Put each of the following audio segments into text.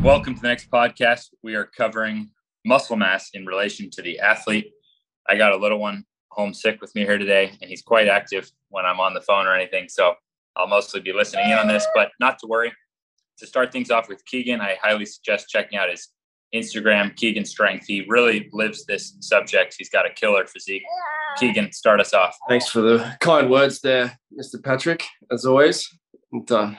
Welcome to the next podcast. We are covering muscle mass in relation to the athlete. I got a little one homesick with me here today, and he's quite active when I'm on the phone or anything. So I'll mostly be listening in on this, but not to worry. To start things off with Keegan, I highly suggest checking out his Instagram, Keegan Strength. He really lives this subject. He's got a killer physique. Keegan, start us off. Thanks for the kind words there, Mr. Patrick, as always. And,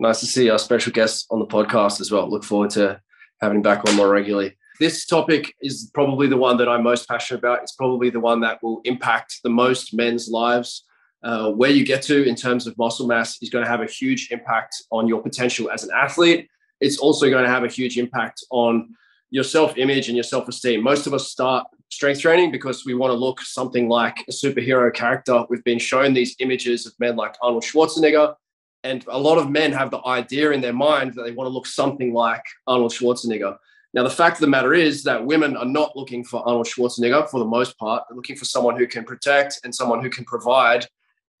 nice to see our special guest on the podcast as well. Look forward to having him back on more regularly. This topic is probably the one that I'm most passionate about. It's probably the one that will impact the most men's lives. Where you get to in terms of muscle mass is going to have a huge impact on your potential as an athlete. It's also going to have a huge impact on your self-image and your self-esteem. Most of us start strength training because we want to look something like a superhero character. We've been shown these images of men like Arnold Schwarzenegger, and a lot of men have the idea in their mind that they want to look something like Arnold Schwarzenegger. Now, the fact of the matter is that women are not looking for Arnold Schwarzenegger for the most part. They're looking for someone who can protect and someone who can provide.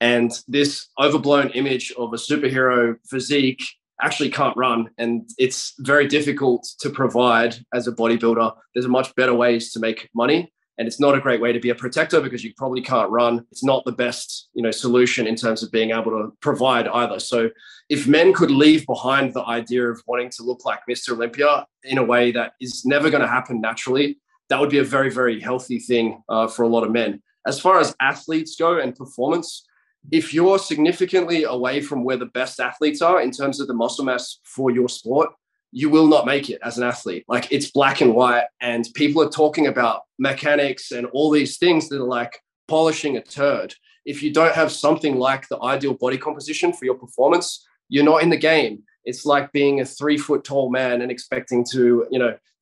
And this overblown image of a superhero physique actually can't run. And it's very difficult to provide as a bodybuilder. There's much better ways to make money. And it's not a great way to be a protector because you probably can't run. It's not the best, solution in terms of being able to provide either. So if men could leave behind the idea of wanting to look like Mr. Olympia in a way that is never going to happen naturally, that would be a very, very healthy thing for a lot of men. As far as athletes go and performance, if you're significantly away from where the best athletes are in terms of the muscle mass for your sport, you will not make it as an athlete. Like, it's black and white, and people are talking about mechanics and all these things that are like polishing a turd. If you don't have something like the ideal body composition for your performance, you're not in the game. It's like being a 3 foot tall man and expecting to,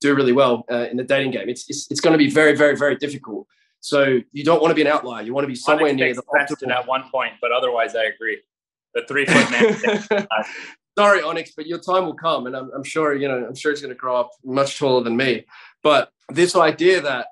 do really well in the dating game. It's going to be very, very, very difficult. So you don't want to be an outlier. You want to be somewhere near the optimal. At one point, but otherwise I agree. The 3 foot man. Sorry, Onyx, but your time will come, and I'm sure, I'm sure it's going to grow up much taller than me. But this idea that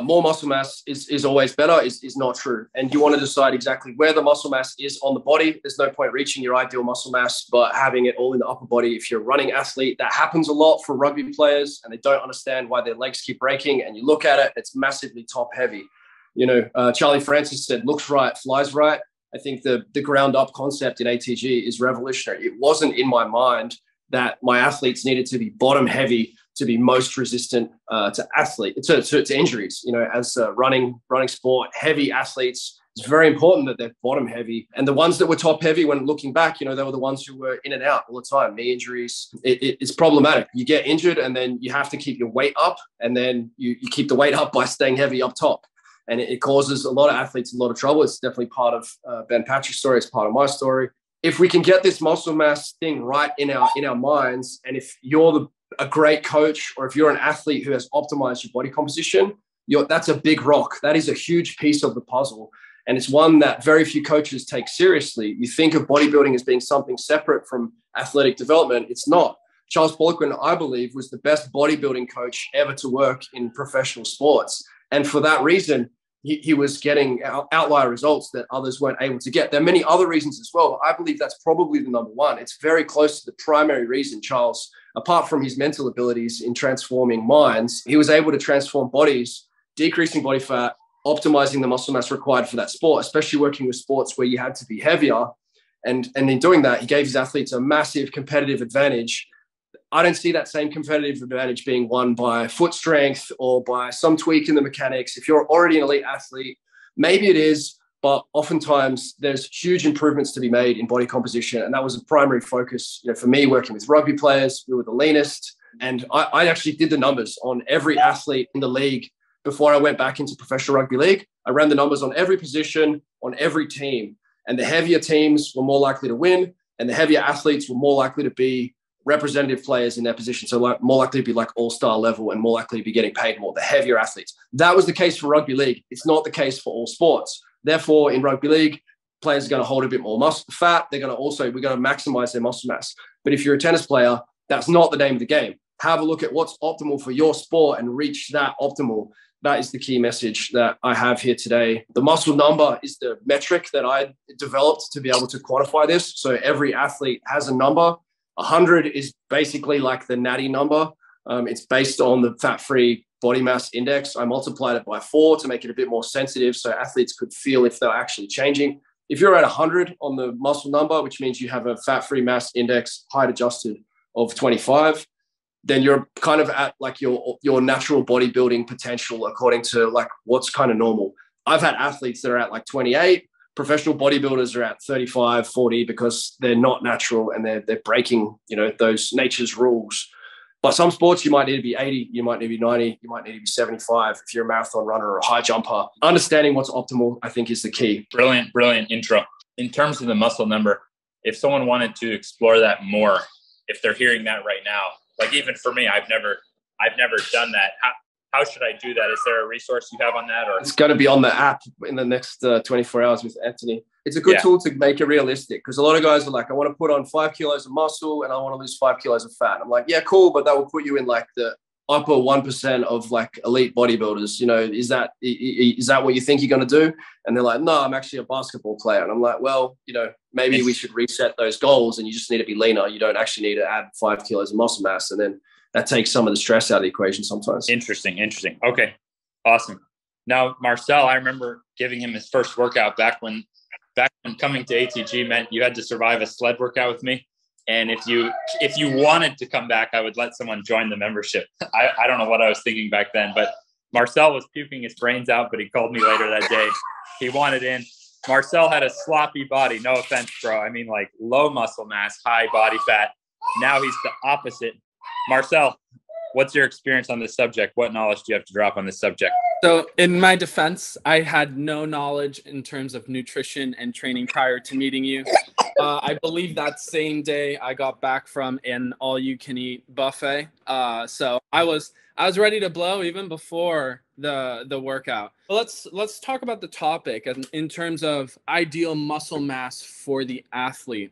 more muscle mass is always better is not true. And you want to decide exactly where the muscle mass is on the body. There's no point reaching your ideal muscle mass, but having it all in the upper body. If you're a running athlete, that happens a lot for rugby players, and they don't understand why their legs keep breaking. And you look at it, it's massively top heavy. Charlie Francis said, looks right, flies right. I think the ground up concept in ATG is revolutionary. It wasn't in my mind that my athletes needed to be bottom heavy to be most resistant to injuries. As a running sport, heavy athletes, it's very important that they're bottom heavy. And the ones that were top heavy, when looking back, they were the ones who were in and out all the time. Knee injuries, it's problematic. You get injured, and then you have to keep your weight up, and then you keep the weight up by staying heavy up top. And it causes a lot of athletes a lot of trouble. It's definitely part of Ben Patrick's story. It's part of my story. If we can get this muscle mass thing right in our minds, and if you're a great coach, or if you're an athlete who has optimized your body composition, that's a big rock. That is a huge piece of the puzzle. And it's one that very few coaches take seriously. You think of bodybuilding as being something separate from athletic development. It's not. Charles Poliquin, I believe, was the best bodybuilding coach ever to work in professional sports. And for that reason, he was getting outlier results that others weren't able to get. There are many other reasons as well. I believe that's probably the number one. It's very close to the primary reason Charles, apart from his mental abilities in transforming minds, he was able to transform bodies, decreasing body fat, optimizing the muscle mass required for that sport, especially working with sports where you had to be heavier. And in doing that, he gave his athletes a massive competitive advantage. I don't see that same competitive advantage being won by foot strength or by some tweak in the mechanics. If you're already an elite athlete, maybe it is, but oftentimes there's huge improvements to be made in body composition. And that was a primary focus, for me, working with rugby players. We were the leanest. And I actually did the numbers on every athlete in the league before I went back into professional rugby league. I ran the numbers on every position, on every team. And the heavier teams were more likely to win, and the heavier athletes were more likely to be representative players in their position. So more likely to be like all-star level and more likely to be getting paid more, the heavier athletes. That was the case for rugby league. It's not the case for all sports. Therefore, in rugby league, players are going to hold a bit more muscle fat. We're going to maximize their muscle mass. But if you're a tennis player, that's not the name of the game. Have a look at what's optimal for your sport and reach that optimal. That is the key message that I have here today. The muscle number is the metric that I developed to be able to quantify this. So every athlete has a number. 100 is basically like the natty number. It's based on the fat-free body mass index. I multiplied it by 4 to make it a bit more sensitive so athletes could feel if they're actually changing. If you're at 100 on the muscle number, which means you have a fat-free mass index, height adjusted of 25, then you're kind of at like your natural bodybuilding potential according to like what's kind of normal. I've had athletes that are at like 28. Professional bodybuilders are at 35, 40 because they're not natural and they're breaking, those nature's rules. But some sports, you might need to be 80, you might need to be 90, you might need to be 75 if you're a marathon runner or a high jumper. Understanding what's optimal, I think, is the key. Brilliant intro. In terms of the muscle number, if someone wanted to explore that more, if they're hearing that right now, like even for me, I've never done that. How should I do that? Is there a resource you have on that? Or it's going to be on the app in the next 24 hours with Anthony. It's a good tool to make it realistic because a lot of guys are like, I want to put on 5 kilos of muscle and I want to lose 5 kilos of fat. I'm like, yeah, cool. But that will put you in like the upper 1% of like elite bodybuilders. Is that what you think you're going to do? And they're like, no, I'm actually a basketball player. And I'm like, well, maybe we should reset those goals and you just need to be leaner. You don't actually need to add 5 kilos of muscle mass. And then that takes some of the stress out of the equation sometimes. Interesting. Okay. Awesome. Now, Marcel, I remember giving him his first workout back when coming to ATG meant you had to survive a sled workout with me. And if you wanted to come back, I would let someone join the membership. I don't know what I was thinking back then, but Marcel was puking his brains out, but he called me later that day. He wanted in. Marcel had a sloppy body. No offense, bro. I mean, like low muscle mass, high body fat. Now he's the opposite. Marcel, what's your experience on this subject? What knowledge do you have to drop on this subject? So in my defense, I had no knowledge in terms of nutrition and training prior to meeting you. I believe that same day I got back from an all-you-can-eat buffet. So I was ready to blow even before the workout. Let's talk about the topic in terms of ideal muscle mass for the athlete.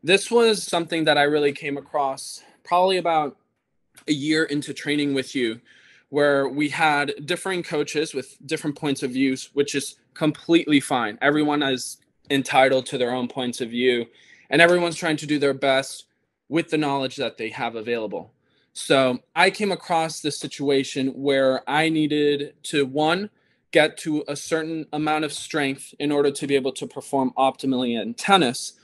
This was something that I really came across probably about a year into training with you, where we had differing coaches with different points of views, which is completely fine. Everyone is entitled to their own points of view, and everyone's trying to do their best with the knowledge that they have available. So I came across this situation where I needed to, one, get to a certain amount of strength in order to be able to perform optimally in tennis,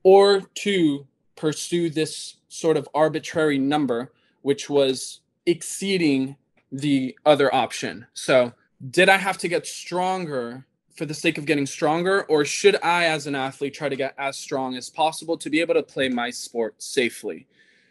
or two, pursue this sort of arbitrary number, which was exceeding the other option. So did I have to get stronger for the sake of getting stronger, or should I, as an athlete, try to get as strong as possible to be able to play my sport safely?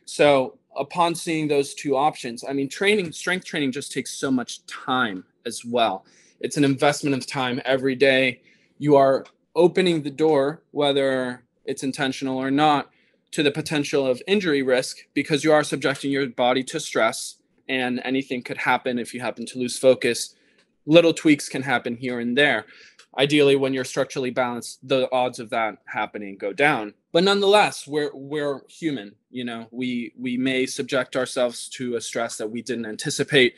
So upon seeing those two options, I mean, strength training just takes so much time as well. It's an investment of time every day. You are opening the door, whether it's intentional or not, to the potential of injury risk because you are subjecting your body to stress, and anything could happen if you happen to lose focus. Little tweaks can happen here and there. Ideally, when you're structurally balanced, the odds of that happening go down. But nonetheless, we're human. We may subject ourselves to a stress that we didn't anticipate,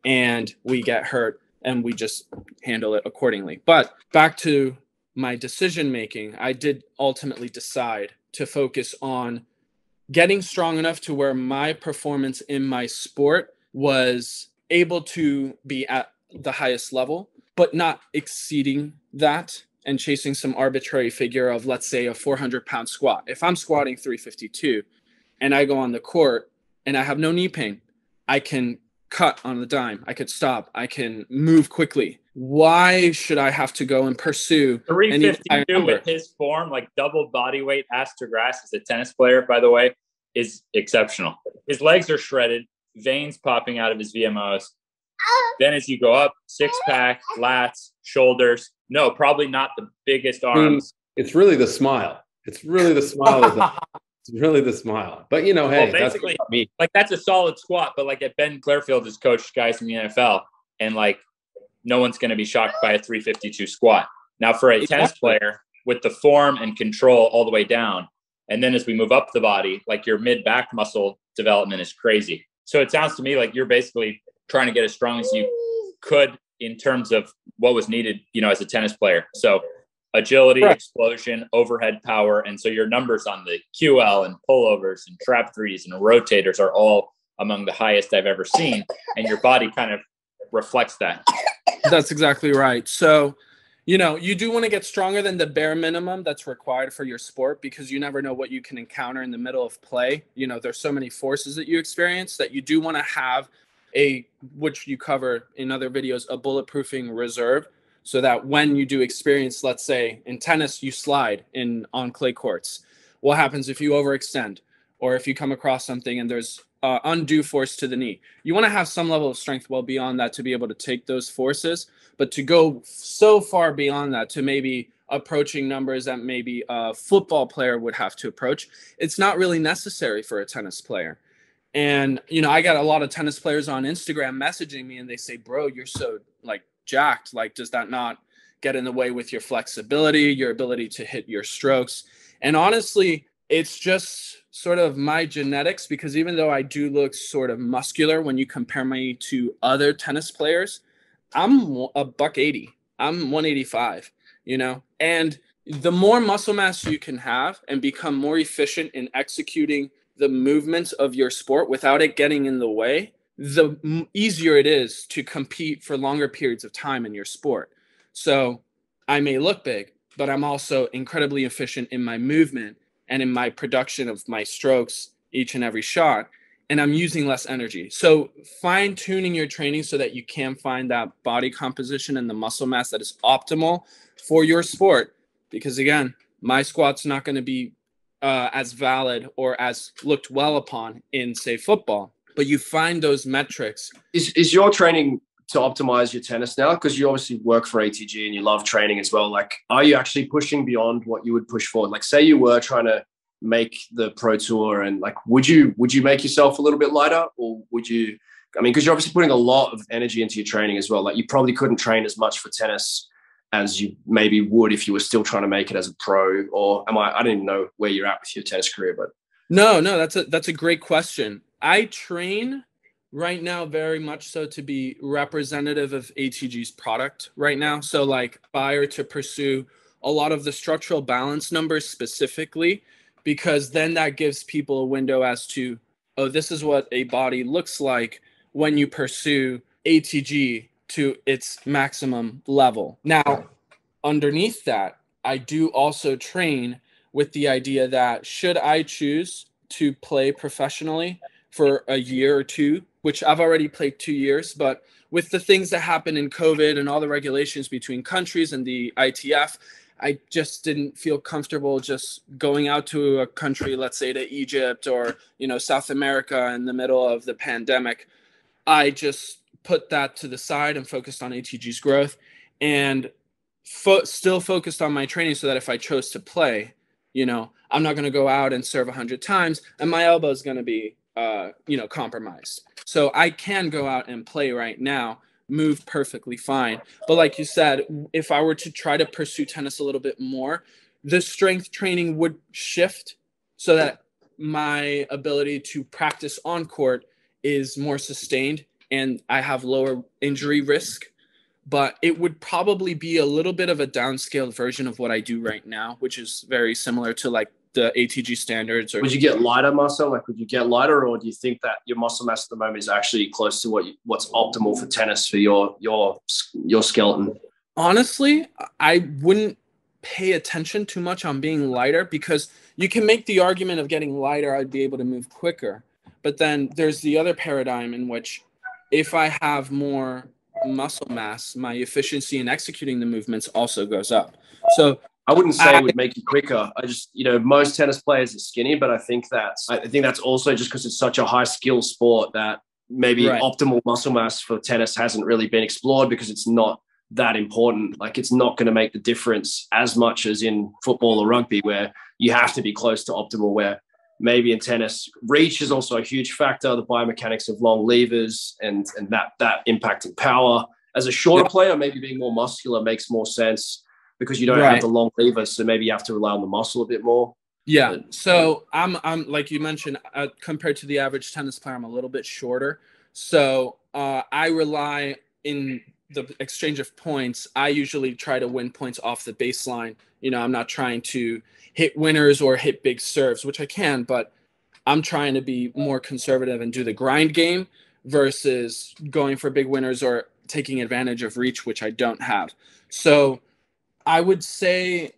and we get hurt, and we just handle it accordingly. But back to my decision making, I did ultimately decide to focus on getting strong enough to where my performance in my sport was able to be at the highest level, but not exceeding that and chasing some arbitrary figure of, let's say, a 400-pound squat. If I'm squatting 352 and I go on the court and I have no knee pain, I can cut on the dime. I could stop. I can move quickly. Why should I have to go and pursue 352 with his form, like double body weight, ass to grass as a tennis player, by the way, is exceptional. His legs are shredded, veins popping out of his VMOs. Then as you go up, six-pack, lats, shoulders. No, probably not the biggest arms. It's really the smile. It's really the smile. It's really the smile. But, hey, well, basically, that's a solid squat. But like at Ben Clairfield has coached guys in the NFL, and like no one's going to be shocked by a 352 squat. Now for a tennis player with the form and control all the way down, and then as we move up the body, like your mid-back muscle development is crazy. So it sounds to me like you're basically trying to get as strong as you could in terms of what was needed, as a tennis player. So agility, Right. explosion, overhead power. And so your numbers on the QL and pullovers and trap threes and rotators are all among the highest I've ever seen. And your body kind of reflects that. That's exactly right. So, you know, you do want to get stronger than the bare minimum that's required for your sport, because you never know what you can encounter in the middle of play. You know, there's so many forces that you experience that you do want to have which you cover in other videos, a bulletproofing reserve, so that when you do experience, let's say in tennis, you slide on clay courts. What happens if you overextend, or if you come across something and there's undue force to the knee? You want to have some level of strength well beyond that to be able to take those forces, but to go so far beyond that to maybe approaching numbers that maybe a football player would have to approach, it's not really necessary for a tennis player. And, you know, I got a lot of tennis players on Instagram messaging me and they say, bro, you're so like jacked. Like, does that not get in the way with your flexibility, your ability to hit your strokes? And honestly, it's just sort of my genetics, because even though I do look sort of muscular when you compare me to other tennis players, I'm a buck 80. I'm 185, you know, and the more muscle mass you can have and become more efficient in executing the movements of your sport without it getting in the way, the easier it is to compete for longer periods of time in your sport. So I may look big, but I'm also incredibly efficient in my movement and in my production of my strokes each and every shot. And I'm using less energy. So fine tuning your training so that you can find that body composition and the muscle mass that is optimal for your sport. Because again, my squat's not going to be as valid or as looked well upon in, say, football, but you find those metrics. Is your training to optimize your tennis now? Because you obviously work for ATG and you love training as well. Like, are you actually pushing beyond what you would push for? Like, say you were trying to make the pro tour, and like, would you make yourself a little bit lighter, or would you? I mean, because you're obviously putting a lot of energy into your training as well. Like, you probably couldn't train as much for tennis as you maybe would if you were still trying to make it as a pro. Or I don't even know where you're at with your tennis career, but no, that's a great question. I train right now very much so to be representative of ATG's product right now. So like, aspire to pursue a lot of the structural balance numbers specifically, because then that gives people a window as to, oh, this is what a body looks like when you pursue ATG to its maximum level. Now, underneath that, I do also train with the idea that should I choose to play professionally for a year or two, which I've already played 2 years, but with the things that happen in COVID and all the regulations between countries and the ITF, I just didn't feel comfortable just going out to a country, let's say to Egypt or, you know, South America in the middle of the pandemic. I just put that to the side and focused on ATG's growth, and still focused on my training so that if I chose to play, you know, I'm not going to go out and serve 100 times and my elbow is going to be, you know, compromised. So I can go out and play right now, move perfectly fine. But like you said, if I were to try to pursue tennis a little bit more, the strength training would shift so that my ability to practice on court is more sustained and I have lower injury risk. But it would probably be a little bit of a downscaled version of what I do right now, which is very similar to like the ATG standards. Or would you get lighter, Marcel? Like, would you get lighter, or do you think that your muscle mass at the moment is actually close to what's optimal for tennis for your skeleton? Honestly, I wouldn't pay attention too much on being lighter, because you can make the argument of getting lighter, I'd be able to move quicker. But then there's the other paradigm in which if I have more muscle mass, my efficiency in executing the movements also goes up. So I wouldn't say it would make you quicker. I just, you know, most tennis players are skinny, but I think that's also just because it's such a high skill sport that maybe optimal muscle mass for tennis hasn't really been explored because it's not that important. Like, it's not going to make the difference as much as in football or rugby, where you have to be close to optimal, where maybe in tennis, reach is also a huge factor, the biomechanics of long levers and that impacting power. As a shorter player, maybe being more muscular makes more sense because you don't have the long levers, so maybe you have to rely on the muscle a bit more. Yeah. So I'm like you mentioned, compared to the average tennis player, I'm a little bit shorter. So I rely in the exchange of points, I usually try to win points off the baseline. You know, I'm not trying to hit winners or hit big serves, which I can, but I'm trying to be more conservative and do the grind game versus going for big winners or taking advantage of reach, which I don't have. So I would say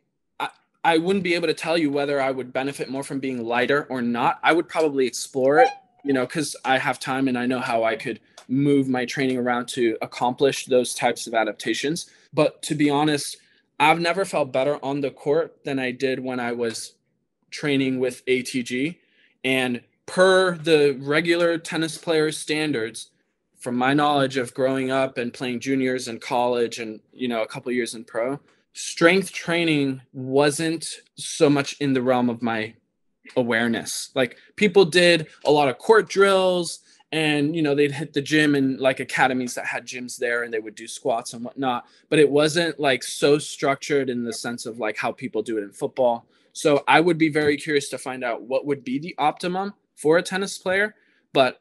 I wouldn't be able to tell you whether I would benefit more from being lighter or not. I would probably explore it, you know, because I have time and I know how I could move my training around to accomplish those types of adaptations. But to be honest, I've never felt better on the court than I did when I was training with ATG. And per the regular tennis player standards, from my knowledge of growing up and playing juniors in college and, you know, a couple of years in pro, strength training wasn't so much in the realm of my awareness. Like, people did a lot of court drills and, you know, they'd hit the gym and like academies that had gyms there and they would do squats and whatnot, but it wasn't like so structured in the sense of like how people do it in football. So I would be very curious to find out what would be the optimum for a tennis player, but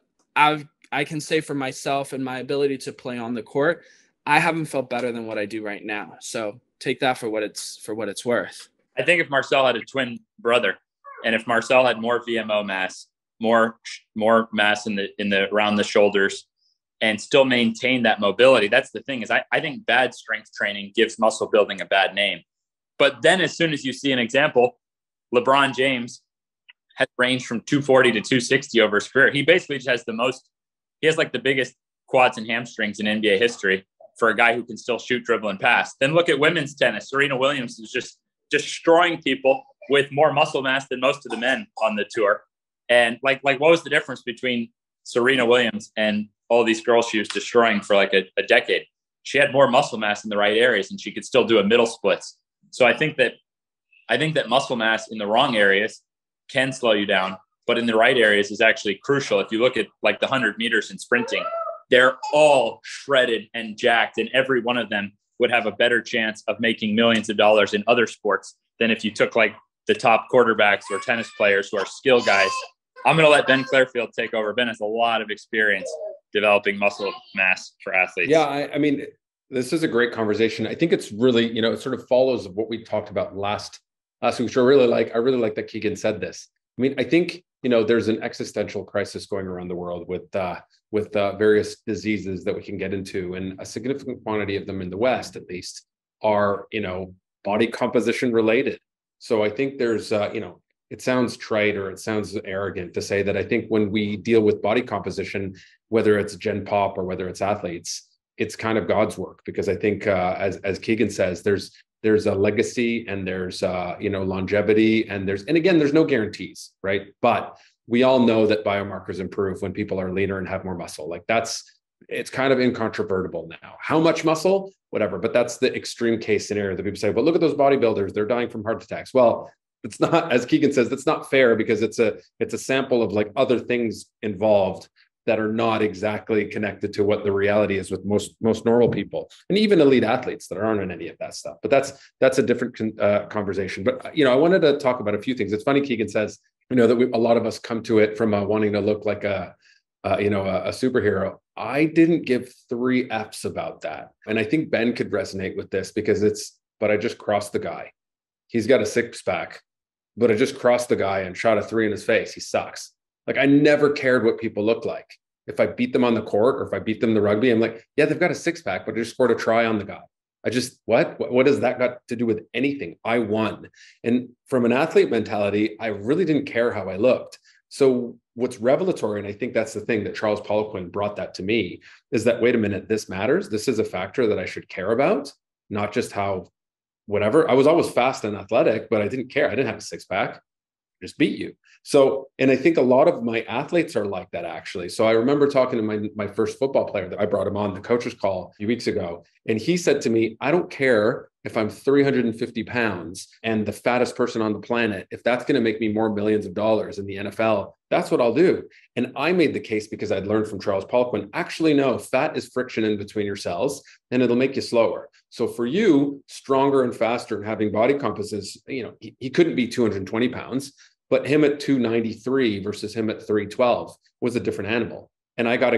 I can say for myself and my ability to play on the court, I haven't felt better than what I do right now. So take that for what it's worth. I think if Marcel had a twin brother, and if Marcel had more VMO mass, more mass in the around the shoulders, and still maintain that mobility, that's the thing. Is I think bad strength training gives muscle building a bad name. But then as soon as you see an example, LeBron James has ranged from 240 to 260 over his career. He basically just has he has like the biggest quads and hamstrings in NBA history for a guy who can still shoot, dribble, and pass. Then look at women's tennis. Serena Williams is just destroying people with more muscle mass than most of the men on the tour. And like what was the difference between Serena Williams and all these girls she was destroying for like a decade? She had more muscle mass in the right areas and she could still do a middle splits. So I think that muscle mass in the wrong areas can slow you down, but in the right areas is actually crucial. If you look at like the 100 meters in sprinting, they're all shredded and jacked, and every one of them would have a better chance of making millions of dollars in other sports than if you took like the top quarterbacks or tennis players who are skill guys. I'm going to let Ben Clairfield take over. Ben has a lot of experience developing muscle mass for athletes. Yeah, I mean, this is a great conversation. I think it's really, you know, it sort of follows what we talked about last week, which I really like that Keegan said this. I mean, I think, you know, there's an existential crisis going around the world with various diseases that we can get into, and a significant quantity of them in the West, at least, are, you know, body composition related. So I think there's, you know, it sounds trite or it sounds arrogant to say that I think when we deal with body composition, whether it's Gen Pop or whether it's athletes, it's kind of God's work, because I think, as Keegan says, there's a legacy and there's you know, longevity, and again, there's no guarantees, right? But we all know that biomarkers improve when people are leaner and have more muscle. Like it's kind of incontrovertible now. How much muscle, whatever, but that's the extreme case scenario that people say, well, look at those bodybuilders, they're dying from heart attacks. Well, it's not, as Keegan says, that's not fair, because it's a sample of like other things involved that are not exactly connected to what the reality is with most normal people, and even elite athletes that aren't on any of that stuff. But that's a different conversation. But, you know, I wanted to talk about a few things. It's funny, Keegan says, you know, that a lot of us come to it from wanting to look like a superhero. I didn't give 3 Fs about that. And I think Ben could resonate with this, because but I just crossed the guy. He's got a 6-pack, but I just crossed the guy and shot a 3 in his face. He sucks. Like, I never cared what people look like. If I beat them on the court or if I beat them in the rugby, I'm like, yeah, they've got a 6-pack, but I just scored a try on the guy. What does that got to do with anything? I won. And from an athlete mentality, I really didn't care how I looked. So what's revelatory, and I think that's the thing that Charles Poliquin brought that to me, is that, wait a minute, this matters. This is a factor that I should care about, not just how, whatever. I was always fast and athletic, but I didn't care. I didn't have a 6-pack. Just beat you. So, and I think a lot of my athletes are like that, actually. So I remember talking to my first football player that I brought him on the coach's call a few weeks ago. And he said to me, I don't care if I'm 350 pounds and the fattest person on the planet. If that's going to make me more millions of dollars in the NFL, that's what I'll do. And I made the case, because I'd learned from Charles Poliquin, actually, no, fat is friction in between your cells and it'll make you slower. So for you, stronger and faster and having body composition, you know, he couldn't be 220 pounds. But him at 293 versus him at 312 was a different animal. and I got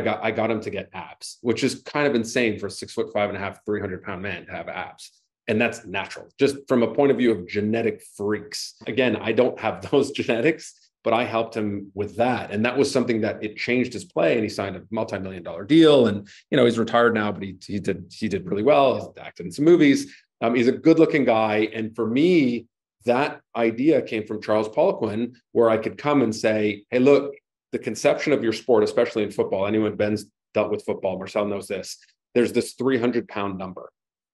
him to get abs, which is kind of insane for a 6'5.5", 300-pound man to have abs. And that's natural, just from a point of view of genetic freaks. Again, I don't have those genetics, but I helped him with that. And that was something that it changed his play. And he signed a multi-million-dollar deal. And, he's retired now, but he did really well. He's acted in some movies. He's a good-looking guy. And for me, that idea came from Charles Poliquin, where I could come and say, hey, look, the conception of your sport, especially in football, Ben's dealt with football, Marcel knows this, there's this 300-pound number.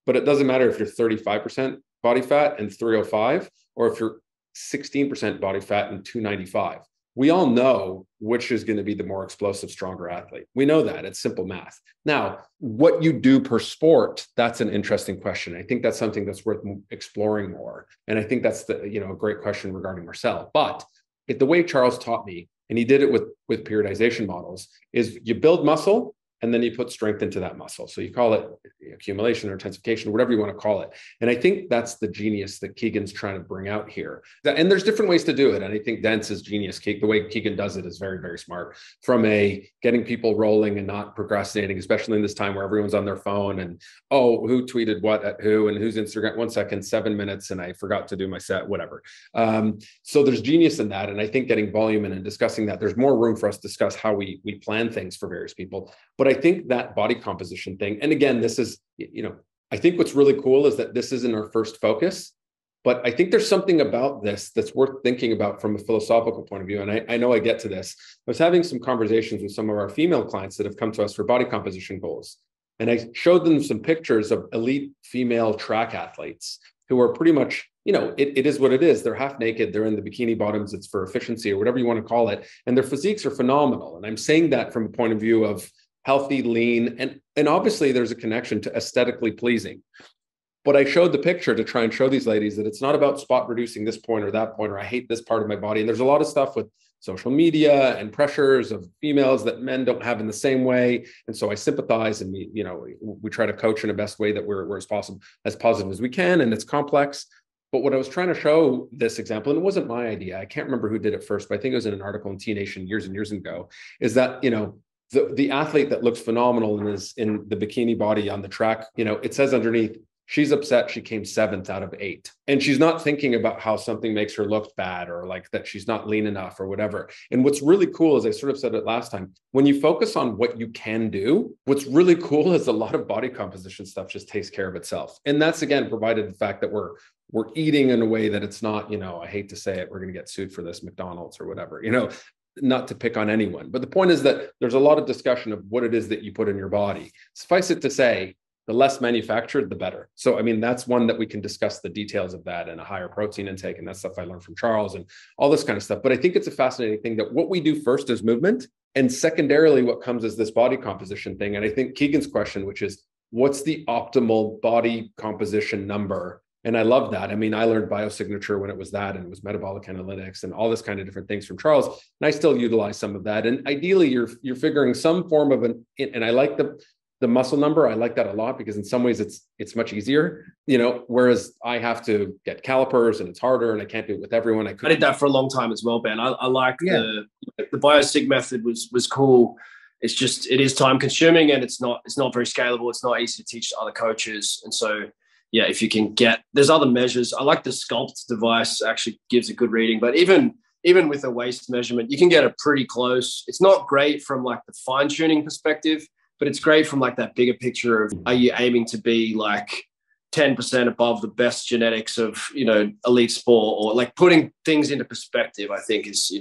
But it doesn't matter if you're 35% body fat and 305, or if you're 16% body fat and 295. We all know which is going to be the more explosive, stronger athlete. We know that. It's simple math. Now, what you do per sport, that's an interesting question. I think that's something that's worth exploring more. And I think that's a great question regarding Marcel. But the way Charles taught me, and he did it with periodization models, is you build muscle, and then you put strength into that muscle. So you call it accumulation or intensification, whatever you want to call it. And I think that's the genius that Keegan's trying to bring out here. And there's different ways to do it. And I think Dent's is genius. The way Keegan does it is very, very smart. From getting people rolling and not procrastinating, especially in this time where everyone's on their phone and, who tweeted what at who and whose Instagram, 1 second, 7 minutes, and I forgot to do my set, whatever. So there's genius in that. And I think getting volume in and discussing that, there's more room for us to discuss how we plan things for various people. But I think that body composition thing, and again, this is, I think what's really cool is that this isn't our first focus, but I think there's something about this that's worth thinking about from a philosophical point of view. And I know I get to this. I was having some conversations with some of our female clients that have come to us for body composition goals. And I showed them some pictures of elite female track athletes who are pretty much, it is what it is. They're half naked. They're in the bikini bottoms. It's for efficiency or whatever you want to call it. And their physiques are phenomenal. And I'm saying that from a point of view of healthy, lean, and obviously there's a connection to aesthetically pleasing. But I showed the picture to try and show these ladies that it's not about spot reducing this point or that point, or I hate this part of my body. And there's a lot of stuff with social media and pressures of females that men don't have in the same way. And so I sympathize, and we try to coach in the best way that we're as positive as we can. And it's complex. But what I was trying to show this example, and it wasn't my idea, I can't remember who did it first, but I think it was in an article in T Nation years and years ago, is that, the athlete that looks phenomenal and is in the bikini body on the track, it says underneath, she's upset she came 7th out of 8. And she's not thinking about how something makes her look bad or like that she's not lean enough or whatever. And what's really cool, as I sort of said it last time, when you focus on what you can do, what's really cool is a lot of body composition stuff just takes care of itself. And that's, again, provided the fact that we're eating in a way that it's not, I hate to say it, we're going to get sued for this, McDonald's or whatever, not to pick on anyone. But the point is that there's a lot of discussion of what it is that you put in your body. Suffice it to say, the less manufactured, the better. So, that's one that we can discuss the details of that and a higher protein intake. And that's stuff I learned from Charles and all this kind of stuff. But I think it's a fascinating thing that what we do first is movement. And secondarily, what comes is this body composition thing. And I think Keegan's question, which is, what's the optimal body composition number? And I love that. I learned biosignature when it was that, and it was metabolic analytics and all this kind of different things from Charles. And I still utilize some of that. And ideally, you're figuring some form of and I like the muscle number. I like that a lot because in some ways it's much easier, whereas I have to get calipers and it's harder and I can't do it with everyone. I did that for a long time as well, Ben. I like the biosig method was cool. It's just, it is time consuming and it's not very scalable. It's not easy to teach to other coaches. And so, yeah, if you can there's other measures. I like the Sculpt device, actually gives a good reading, but even with a waist measurement, you can get it pretty close. It's not great from like the fine tuning perspective, but it's great from like that bigger picture of, are you aiming to be like 10% above the best genetics of, elite sport, or like putting things into perspective, I think is,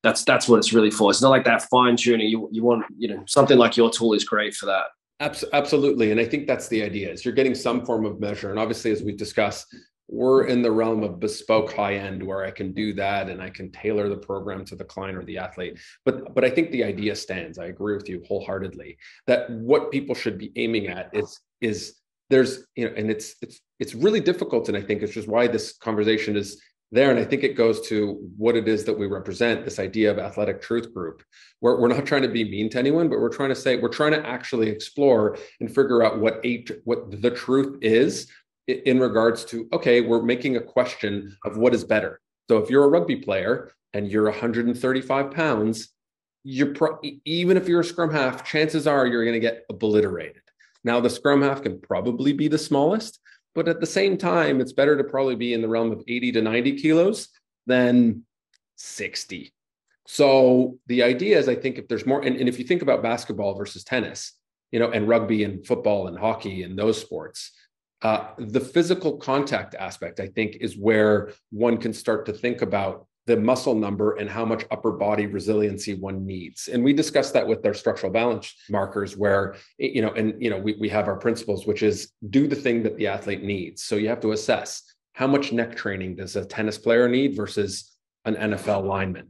that's what it's really for. It's not like that fine tuning. You want, something like your tool is great for that. Absolutely. And I think that's the idea, is you're getting some form of measure. And obviously, as we've discussed, we're in the realm of bespoke high end where I can do that and I can tailor the program to the client or the athlete. But I think the idea stands. I agree with you wholeheartedly that what people should be aiming at is there's, and it's really difficult. And I think it's just why this conversation is there. And I think it goes to what it is that we represent, this idea of athletic truth group, where we're not trying to be mean to anyone, but we're trying to actually explore and figure out what the truth is in regards to, okay, we're making a question of what is better. So if you're a rugby player and you're 135 pounds, even if you're a scrum half, chances are you're going to get obliterated. Now, the scrum half can probably be the smallest, but at the same time, it's better to probably be in the realm of 80 to 90 kilos than 60. So the idea is, I think if there's more, and if you think about basketball versus tennis, and rugby and football and hockey and those sports, the physical contact aspect, I think, is where one can start to think about the muscle number and how much upper body resiliency one needs. And we discussed that with our structural balance markers where, we have our principles, which is do the thing that the athlete needs. So you have to assess how much neck training does a tennis player need versus an NFL lineman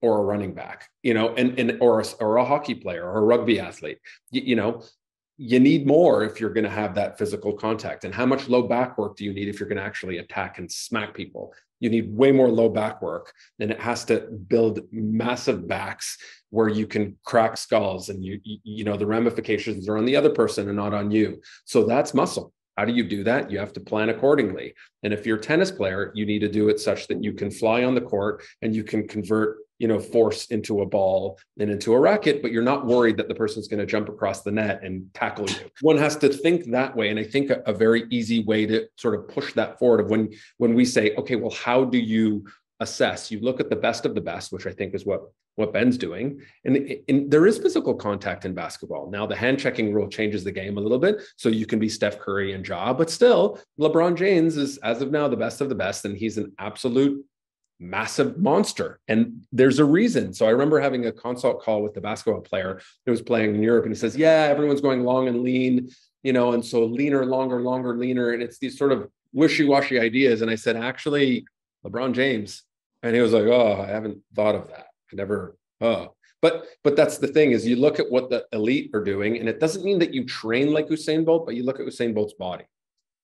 or a running back, or a hockey player or a rugby athlete. You need more if you're going to have that physical contact. And how much low back work do you need if you're going to actually attack and smack people? You need way more low back work, and it has to build massive backs where you can crack skulls, and the ramifications are on the other person and not on you. So that's muscle. How do you do that? You have to plan accordingly. And if you're a tennis player, you need to do it such that you can fly on the court and you can convert, force into a ball and into a racket, but you're not worried that the person's going to jump across the net and tackle you. One has to think that way. And I think a very easy way to sort of push that forward of when we say, okay, well, how do you assess? You look at the best of the best, which I think is what Ben's doing. And there is physical contact in basketball. Now, the hand checking rule changes the game a little bit. So you can be Steph Curry and Ja, but still, LeBron James is, as of now, the best of the best. And he's an absolute massive monster. And there's a reason. So I remember having a consult call with the basketball player who was playing in Europe. And he says, yeah, everyone's going long and lean, and so leaner, longer, leaner. And it's these sort of wishy-washy ideas. And I said, actually, LeBron James. And he was like, oh, I haven't thought of that. I never, But that's the thing is you look at what the elite are doing, and it doesn't mean that you train like Usain Bolt, but you look at Usain Bolt's body,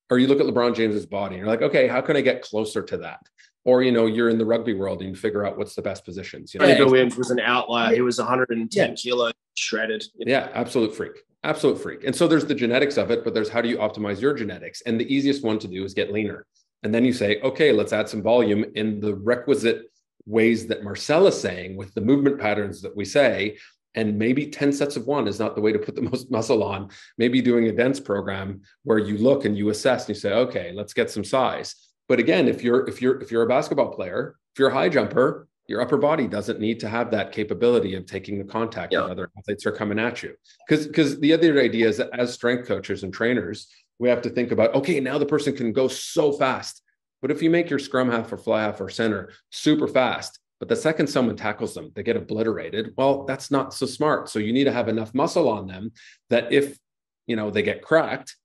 or you look at LeBron James's body, and you're like, okay, how can I get closer to that? Or, you're in the rugby world and you figure out what's the best positions. Bill Williams was an outlier. He was 110 kilos shredded. Yeah, absolute freak. And so there's the genetics of it, but there's how do you optimize your genetics? And the easiest one to do is get leaner. And then you say, okay, let's add some volume in the requisite ways that Marcel is saying with the movement patterns that we say, and maybe 10 sets of one is not the way to put the most muscle on. Maybe doing a dense program where you look and you assess and you say, okay, let's get some size. But again, if you're a basketball player, if you're a high jumper, your upper body doesn't need to have that capability of taking the contact when other athletes are coming at you. Because the other idea is that as strength coaches and trainers, we have to think about, okay, now the person can go so fast. But if you make your scrum half or fly half or center super fast, but the second someone tackles them, they get obliterated. Well, that's not so smart. So you need to have enough muscle on them that if, they get cracked,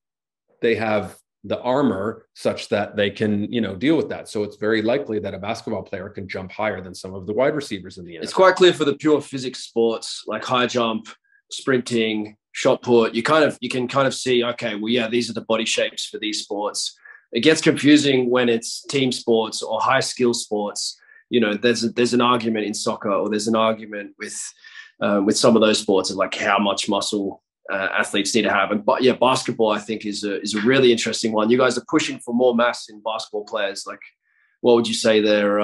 they have the armor such that they can, deal with that. So it's very likely that a basketball player can jump higher than some of the wide receivers in the NFL. It's quite clear for the pure physics sports like high jump, sprinting, shot put. You can kind of see, okay, well, yeah, these are the body shapes for these sports. It gets confusing when it's team sports or high skill sports. There's an argument in soccer, or there's an argument with some of those sports of like how much muscle athletes need to have. But yeah, basketball I think is a really interesting one. You guys are pushing for more mass in basketball players. Like, what would you say there?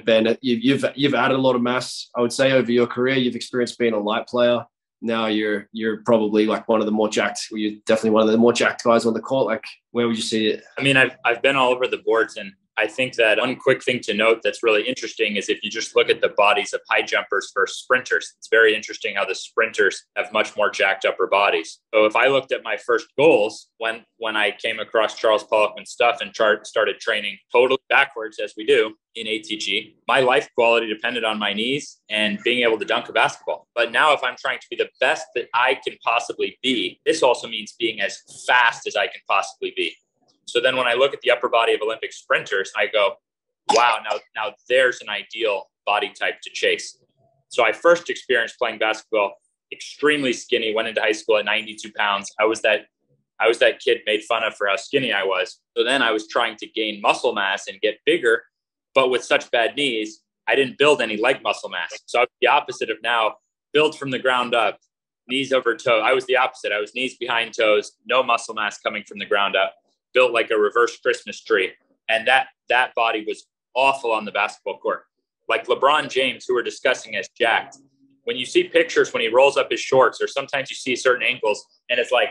Ben, you've added a lot of mass. I would say over your career, you've experienced being a light player. Now you're probably like one of the more jacked. You're definitely one of the more jacked guys on the court. Like, where would you see it? I mean, I've been all over the boards, and I think that one quick thing to note that's really interesting is if you just look at the bodies of high jumpers versus sprinters, it's very interesting how the sprinters have much more jacked upper bodies. So if I looked at my first goals when I came across Charles Poliquin's stuff and started training totally backwards as we do in ATG, my life quality depended on my knees and being able to dunk a basketball. But now if I'm trying to be the best that I can possibly be, this also means being as fast as I can possibly be. So then when I look at the upper body of Olympic sprinters, I go, wow, now there's an ideal body type to chase. So I first experienced playing basketball extremely skinny, went into high school at 92 pounds. I was that kid made fun of for how skinny I was. So then I was trying to gain muscle mass and get bigger, but with such bad knees, I didn't build any leg muscle mass. So I was the opposite of now, build from the ground up, knees over toe. I was the opposite. I was knees behind toes, no muscle mass coming from the ground up, built like a reverse Christmas tree. And that body was awful on the basketball court. Like LeBron James, who we're discussing as jacked, when you see pictures, when he rolls up his shorts, or sometimes you see certain angles and it's like,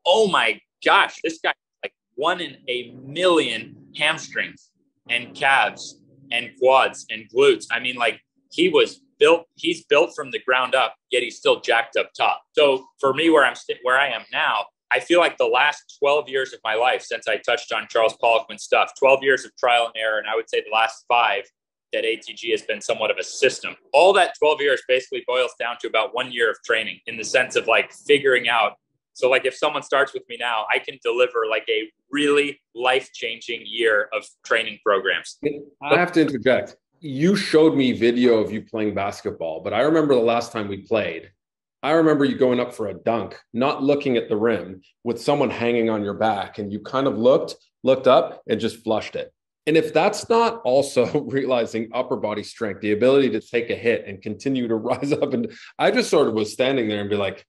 oh my gosh, this guy like 1 in a million hamstrings and calves and quads and glutes. I mean, like he's built from the ground up, yet he's still jacked up top. So for me, where I am now, I feel like the last 12 years of my life, since I touched on Charles Poliquin's stuff, 12 years of trial and error, and I would say the last 5 that ATG has been somewhat of a system. All that 12 years basically boils down to about 1 year of training, in the sense of like figuring out. So like if someone starts with me now, I can deliver like a really life-changing year of training programs. I have to interject. You showed me video of you playing basketball, but I remember the last time we played, I remember you going up for a dunk, not looking at the rim, with someone hanging on your back, and you kind of looked up and just flushed it. And if that's not also realizing upper body strength, the ability to take a hit and continue to rise up, and I just sort of was standing there and be like,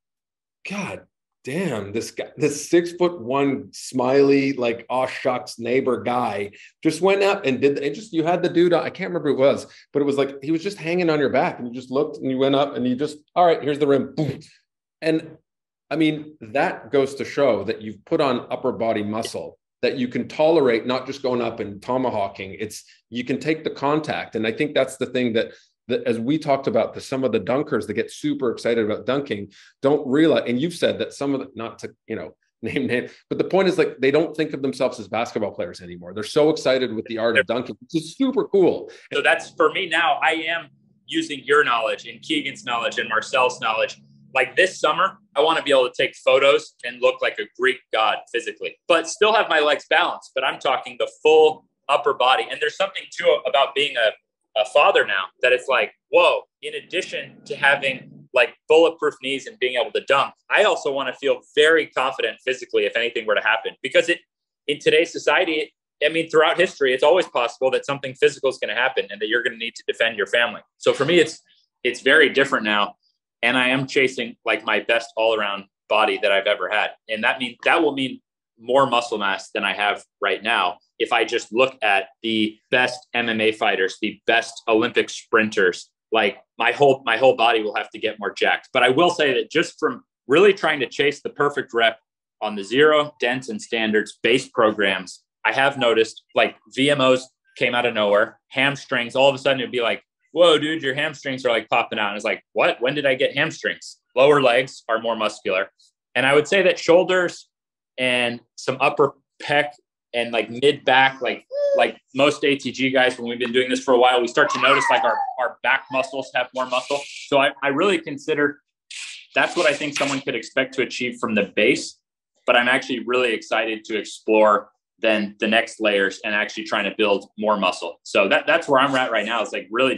God damn, this guy, this 6'1" smiley, like, oh shucks neighbor guy just went up and did it. Just, you had the dude, I can't remember who it was, but it was like he was just hanging on your back, and you just looked and you went up and you just, all right, here's the rim. Boom. And I mean, that goes to show that you've put on upper body muscle that you can tolerate, not just going up and tomahawking. It's, you can take the contact. And I think that's the thing that as we talked about, some of the dunkers that get super excited about dunking don't realize, and you've said that some of the, not to, name, but the point is, like, they don't think of themselves as basketball players anymore. They're so excited with the art of dunking, which is super cool. So that's, for me now, I am using your knowledge and Keegan's knowledge and Marcel's knowledge. Like this summer, I want to be able to take photos and look like a Greek god physically, but still have my legs balanced. But I'm talking the full upper body. And there's something too about being a father now, that it's like, whoa, in addition to having like bulletproof knees and being able to dunk, I also want to feel very confident physically if anything were to happen, because in today's society, I mean, throughout history, it's always possible that something physical is going to happen and that you're going to need to defend your family. So for me, it's very different now. And I am chasing like my best all around body that I've ever had. And that will mean more muscle mass than I have right now. If I just look at the best MMA fighters, the best Olympic sprinters, like my whole body will have to get more jacked. But I will say that just from really trying to chase the perfect rep on the zero, dense, and standards base programs, I have noticed like VMOs came out of nowhere, hamstrings, all of a sudden it'd be like, whoa, dude, your hamstrings are like popping out. And it's like, what? When did I get hamstrings? Lower legs are more muscular. And I would say that shoulders and some upper pec and like mid back, like most ATG guys, when we've been doing this for a while, we start to notice like our back muscles have more muscle. So I really consider that's what I think someone could expect to achieve from the base. But I'm actually really excited to explore then the next layers and actually trying to build more muscle. So that's where I'm at right now. It's like really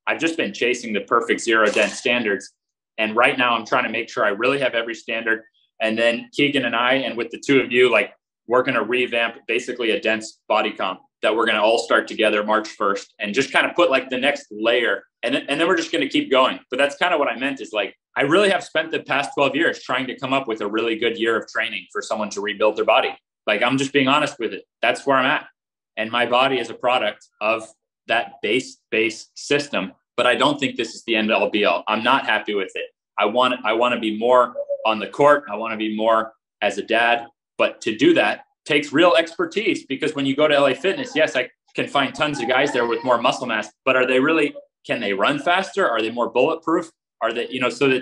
I've just been chasing the perfect zero dense standards. And right now I'm trying to make sure I really have every standard. And then Keegan and I, and with the two of you, like we're going to revamp basically a dense body comp that we're going to all start together March 1st and just kind of put like the next layer. And then we're just going to keep going. But that's kind of what I meant, is like, I really have spent the past 12 years trying to come up with a really good year of training for someone to rebuild their body. Like, I'm just being honest with it. That's where I'm at. And my body is a product of that base system. But I don't think this is the end all be all. I'm not happy with it. I want to be more on the court. I want to be more as a dad. But to do that takes real expertise, because when you go to LA Fitness, yes, I can find tons of guys there with more muscle mass, but are they really, can they run faster? Are they more bulletproof? Are they, so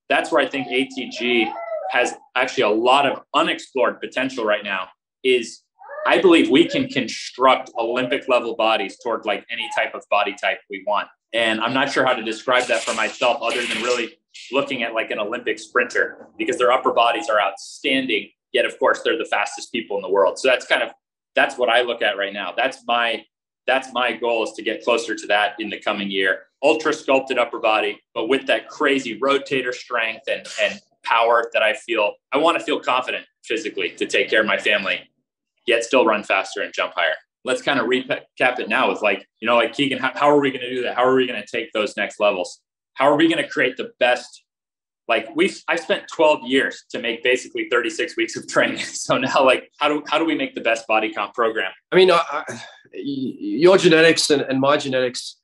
that's where I think ATG has actually a lot of unexplored potential right now. Is I believe we can construct Olympic level bodies toward like any type of body type we want. And I'm not sure how to describe that for myself other than really looking at like an Olympic sprinter, because their upper bodies are outstanding. Yet, of course, they're the fastest people in the world. So that's what I look at right now. That's my goal, is to get closer to that in the coming year. Ultra sculpted upper body, but with that crazy rotator strength and power that I want to feel confident physically to take care of my family, yet still run faster and jump higher. Let's kind of recap it now with like Keegan, how are we going to do that? How are we going to take those next levels? How are we going to create the best? Like I've spent 12 years to make basically 36 weeks of training. So now, like, how do we make the best body comp program? I mean, your genetics and my genetics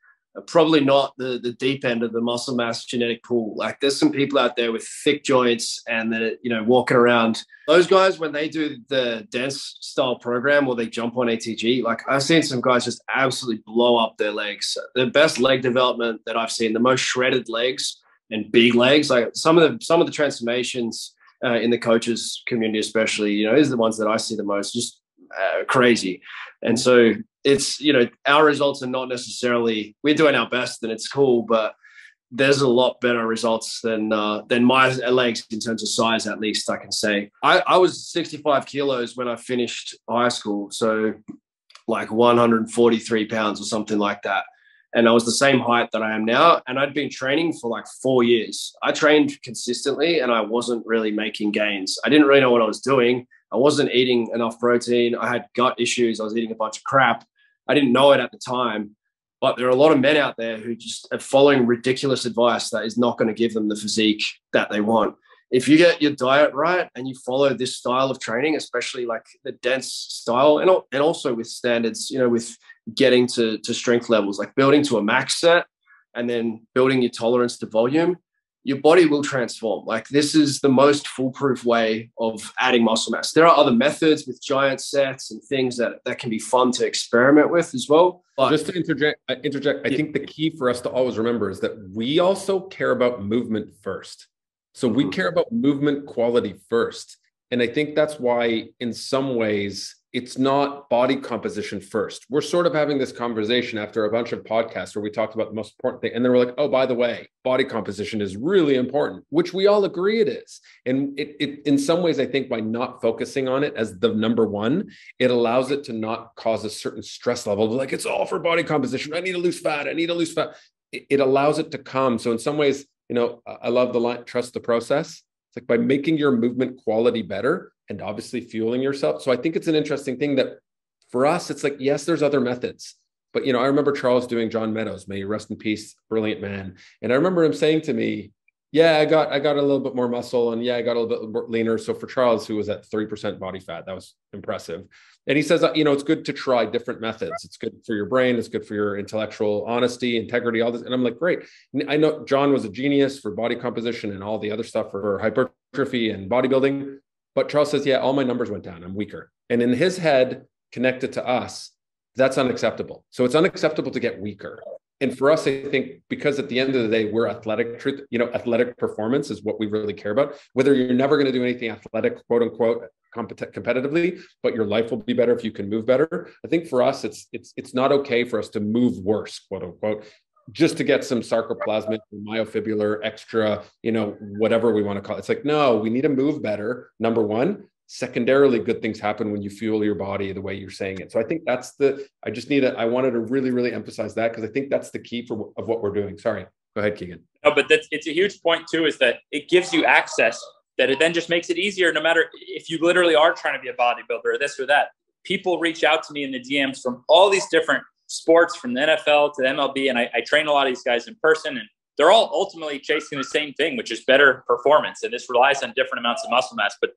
probably not the deep end of the muscle mass genetic pool. Like there's some people out there with thick joints and that, you know, walking around. Those guys, when they do the dense style program or they jump on ATG, like I've seen some guys just absolutely blow up their legs. The best leg development that I've seen, the most shredded legs and big legs, like some of the transformations in the coaches community, especially, you know, is the ones that I see the most, just crazy. And so it's, you know, our results are not necessarily, we're doing our best and it's cool, but there's a lot better results than my legs in terms of size, at least I can say. I was 65 kilos when I finished high school. So like 143 pounds or something like that. And I was the same height that I am now. And I'd been training for like 4 years. I trained consistently and I wasn't really making gains. I didn't really know what I was doing. I wasn't eating enough protein. I had gut issues. I was eating a bunch of crap. I didn't know it at the time. But there are a lot of men out there who just are following ridiculous advice that is not going to give them the physique that they want. If you get your diet right and you follow this style of training, especially like the dense style, and also with standards, you know, with getting to strength levels, like building to a max set and then building your tolerance to volume, your body will transform. Like this is the most foolproof way of adding muscle mass. There are other methods with giant sets and things that can be fun to experiment with as well. But just to interject, I think the key for us to always remember is that we also care about movement first. So we care about movement quality first. And I think that's why in some ways it's not body composition first. We're sort of having this conversation after a bunch of podcasts where we talked about the most important thing. And then we're like, oh, by the way, body composition is really important, which we all agree it is. And it in some ways, I think by not focusing on it as the number one, it allows it to not cause a certain stress level. Like it's all for body composition. I need to lose fat. I need to lose fat. It allows it to come. So in some ways, you know, I love the line, trust the process. It's like by making your movement quality better and obviously fueling yourself. So I think it's an interesting thing that for us, it's like, yes, there's other methods. But, you know, I remember Charles doing John Meadows, may he rest in peace, brilliant man. And I remember him saying to me, yeah, I got a little bit more muscle and yeah, I got a little bit leaner. So for Charles, who was at 3% body fat, that was impressive. And he says, you know, it's good to try different methods. It's good for your brain. It's good for your intellectual honesty, integrity, all this. And I'm like, great. And I know John was a genius for body composition and all the other stuff for hypertrophy and bodybuilding. But Charles says, yeah, all my numbers went down. I'm weaker. And in his head, connected to us, that's unacceptable. So it's unacceptable to get weaker. And for us, I think, because at the end of the day, we're athletic, you know, athletic performance is what we really care about. Whether you're never going to do anything athletic, quote unquote, competitively, but your life will be better if you can move better. I think for us, it's not okay for us to move worse, quote unquote, just to get some sarcoplasmic, myofibrillar, extra, you know, whatever we want to call it. It's like, no, we need to move better. Number one. Secondarily, good things happen when you fuel your body the way you're saying it. So I think that's I wanted to really, really emphasize that because I think that's the key of what we're doing. Sorry, go ahead, Keegan. No, but it's a huge point too, is that it gives you access that it then just makes it easier no matter if you literally are trying to be a bodybuilder or this or that. People reach out to me in the DMs from all these different sports, from the NFL to the MLB, and I train a lot of these guys in person, and they're all ultimately chasing the same thing, which is better performance. And this relies on different amounts of muscle mass, but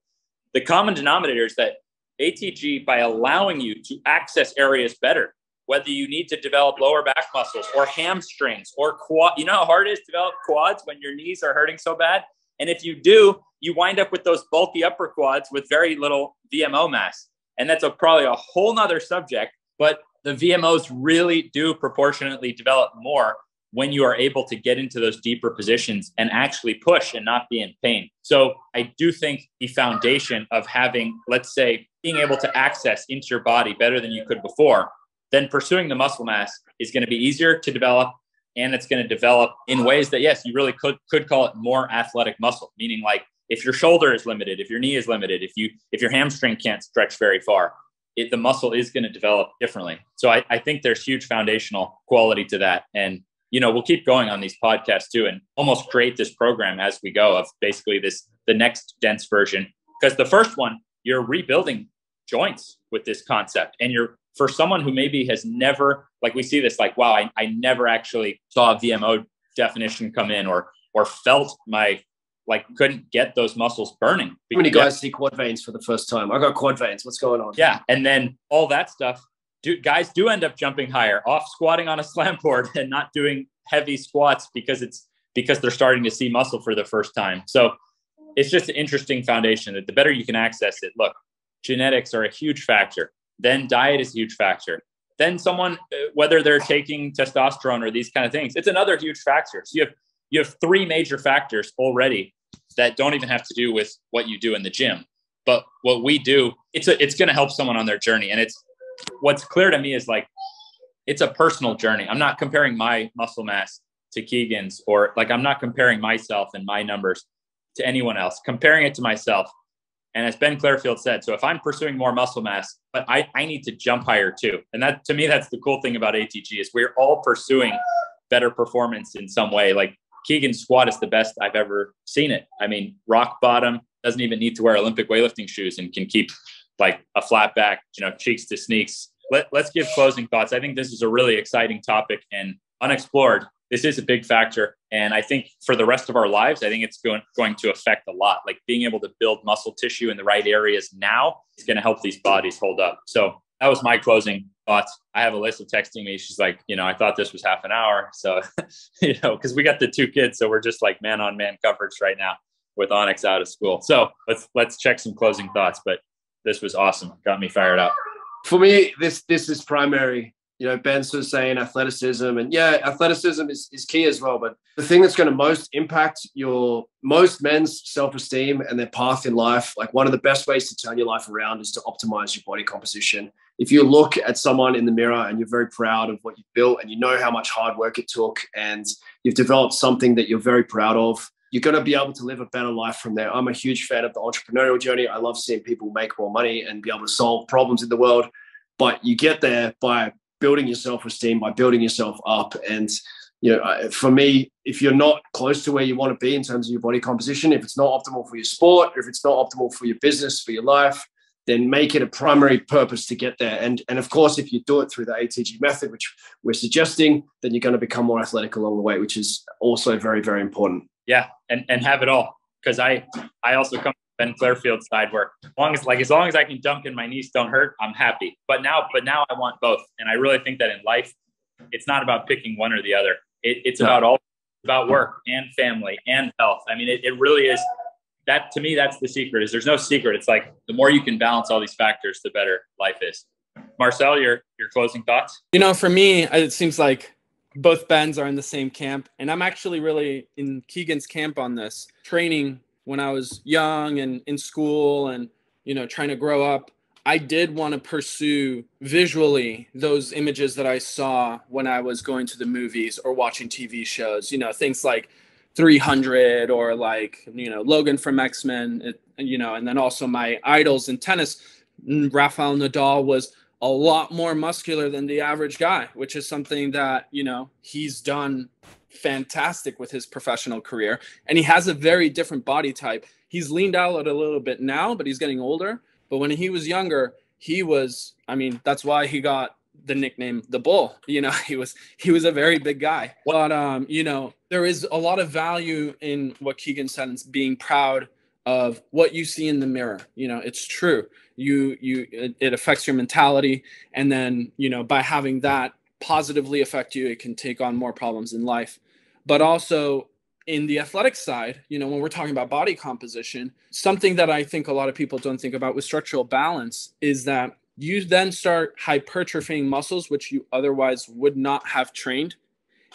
the common denominator is that ATG, by allowing you to access areas better, whether you need to develop lower back muscles or hamstrings or quad, you know how hard it is to develop quads when your knees are hurting so bad? And if you do, you wind up with those bulky upper quads with very little VMO mass. And that's probably a whole nother subject, but the VMOs really do proportionately develop more when you are able to get into those deeper positions and actually push and not be in pain. So I do think the foundation of having, let's say, being able to access into your body better than you could before, then pursuing the muscle mass is going to be easier to develop. And it's going to develop in ways that, yes, you really could call it more athletic muscle, meaning like if your shoulder is limited, if your knee is limited, if your hamstring can't stretch very far, the muscle is going to develop differently. So I think there's huge foundational quality to that. And you know, we'll keep going on these podcasts too, and almost create this program as we go of basically the next dense version. Because the first one, you're rebuilding joints with this concept. And for someone who maybe has never, like we see this, like, wow, I never actually saw a VMO definition come in or felt couldn't get those muscles burning. How many guys see quad veins for the first time? I got quad veins. What's going on? Yeah. And then all that stuff guys do end up jumping higher, off squatting on a slam board and not doing heavy squats because they're starting to see muscle for the first time. So it's just an interesting foundation that the better you can access it. Look, genetics are a huge factor. Then diet is a huge factor. Then someone, whether they're taking testosterone or these kind of things, it's another huge factor. So you have three major factors already that don't even have to do with what you do in the gym. But what we do, it's going to help someone on their journey. And what's clear to me is like, it's a personal journey. I'm not comparing my muscle mass to Keegan's, or like, I'm not comparing myself and my numbers to anyone else, comparing it to myself. And as Ben Clairfield said, so if I'm pursuing more muscle mass, but I need to jump higher too. And that, to me, that's the cool thing about ATG is we're all pursuing better performance in some way. Like Keegan's squat is the best I've ever seen it. I mean, rock bottom, doesn't even need to wear Olympic weightlifting shoes and can keep like a flat back, cheeks to sneaks. Let's give closing thoughts. I think this is a really exciting topic and unexplored. This is a big factor. And I think for the rest of our lives, I think it's going to affect a lot. Like being able to build muscle tissue in the right areas now is going to help these bodies hold up. So that was my closing thoughts. I have Alyssa texting me. She's like, I thought this was half an hour. So, because we got the two kids. So we're just like man on man coverage right now with Onyx out of school. So let's check some closing thoughts. But this was awesome. Got me fired up. For me, this is primary. Ben's sort of saying athleticism, and athleticism is key as well. But the thing that's going to most impact most men's self-esteem and their path in life, like one of the best ways to turn your life around is to optimize your body composition. If you look at someone in the mirror and you're very proud of what you've built and you know how much hard work it took and you've developed something that you're very proud of, you're going to be able to live a better life from there. I'm a huge fan of the entrepreneurial journey. I love seeing people make more money and be able to solve problems in the world. But you get there by building your self-esteem, by building yourself up. And, for me, if you're not close to where you want to be in terms of your body composition, if it's not optimal for your sport, if it's not optimal for your business, for your life, then make it a primary purpose to get there. And of course, if you do it through the ATG method, which we're suggesting, then you're going to become more athletic along the way, which is also very, very important. Yeah. And have it all. Because I also come Ben Clairfield's side where as long as I can dunk and my knees don't hurt, I'm happy. But now I want both. And I really think that in life, it's not about picking one or the other. It's about work and family and health. I mean, it really is that. To me, that's the secret. Is there's no secret. It's like the more you can balance all these factors, the better life is. Marcel, your closing thoughts? For me, it seems like both Bens are in the same camp, and I'm actually really in Keegan's camp on this. Training when I was young and in school and, trying to grow up, I did want to pursue visually those images that I saw when I was going to the movies or watching TV shows, things like 300 or like, Logan from X-Men, and then also my idols in tennis. Rafael Nadal was a lot more muscular than the average guy, which is something that, he's done fantastic with his professional career. And he has a very different body type. He's leaned out a little bit now, but he's getting older. But when he was younger, that's why he got the nickname the Bull. He was a very big guy. But there is a lot of value in what Keegan said, and being proud of what you see in the mirror. It's true. It affects your mentality, and then by having that positively affect you, it can take on more problems in life. But also in the athletic side, when we're talking about body composition, something that I think a lot of people don't think about with structural balance is that you then start hypertrophying muscles which you otherwise would not have trained.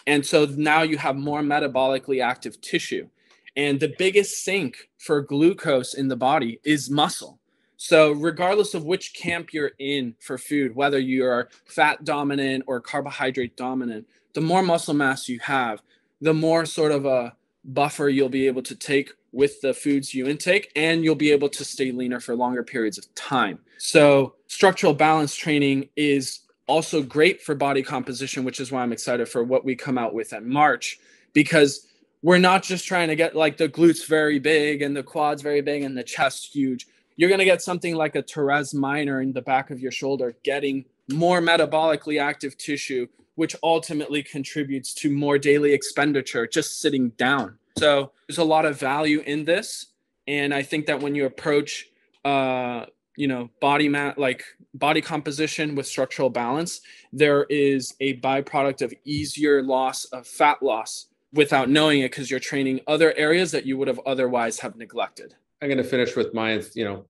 And so now you have more metabolically active tissue. And the biggest sink for glucose in the body is muscle. So regardless of which camp you're in for food, whether you're fat dominant or carbohydrate dominant, the more muscle mass you have, the more sort of a buffer you'll be able to take with the foods you intake, and you'll be able to stay leaner for longer periods of time. So structural balance training is also great for body composition, which is why I'm excited for what we come out with in March, because we're not just trying to get like the glutes very big and the quads very big and the chest huge. You're going to get something like a teres minor in the back of your shoulder, getting more metabolically active tissue, which ultimately contributes to more daily expenditure just sitting down. So there's a lot of value in this. And I think that when you approach body composition with structural balance, there is a byproduct of easier loss of fat loss without knowing it, because you're training other areas that you would have otherwise have neglected. I'm going to finish with mine.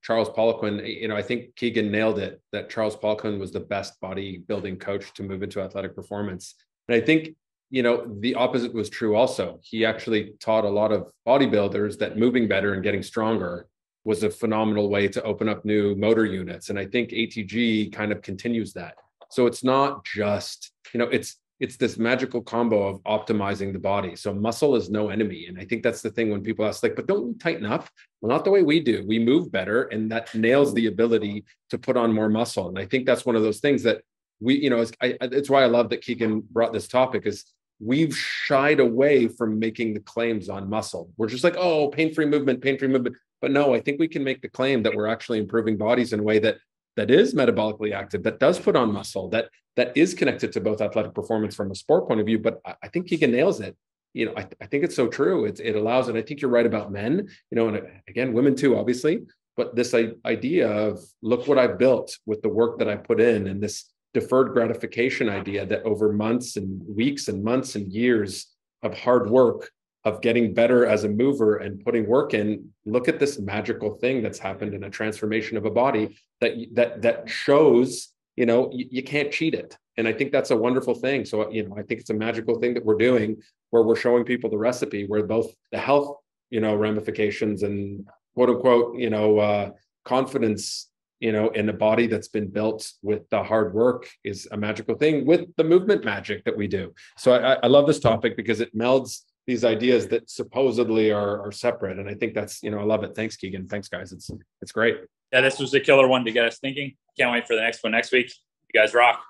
Charles Poliquin. I think Keegan nailed it, that Charles Poliquin was the best bodybuilding coach to move into athletic performance. And I think, the opposite was true also. He actually taught a lot of bodybuilders that moving better and getting stronger was a phenomenal way to open up new motor units. And I think ATG kind of continues that. So it's not just, it's this magical combo of optimizing the body. So muscle is no enemy. And I think that's the thing when people ask, but don't we tighten up? Well, not the way we do. We move better, and that nails the ability to put on more muscle. And I think that's one of those things that it's why I love that Keegan brought this topic, is we've shied away from making the claims on muscle. We're just like, oh, pain-free movement. But no, I think we can make the claim that we're actually improving bodies in a way that is metabolically active, that does put on muscle, that is connected to both athletic performance from a sport point of view. But I think Keegan nails it. I think it's so true. It allows, and I think you're right about men, and again, women too, obviously, but this idea of, look what I've built with the work that I put in, and this deferred gratification idea that over months and weeks and months and years of hard work, of getting better as a mover and putting work in, look at this magical thing that's happened in a transformation of a body that shows, you can't cheat it. And I think that's a wonderful thing. So, I think it's a magical thing that we're doing, where we're showing people the recipe, where both the health, ramifications and quote unquote, confidence, in a body that's been built with the hard work is a magical thing with the movement magic that we do. So I love this topic because it melds these ideas that supposedly are separate. And I think that's, I love it. Thanks, Keegan. Thanks, guys. It's great. Yeah, this was a killer one to get us thinking. Can't wait for the next one next week. You guys rock.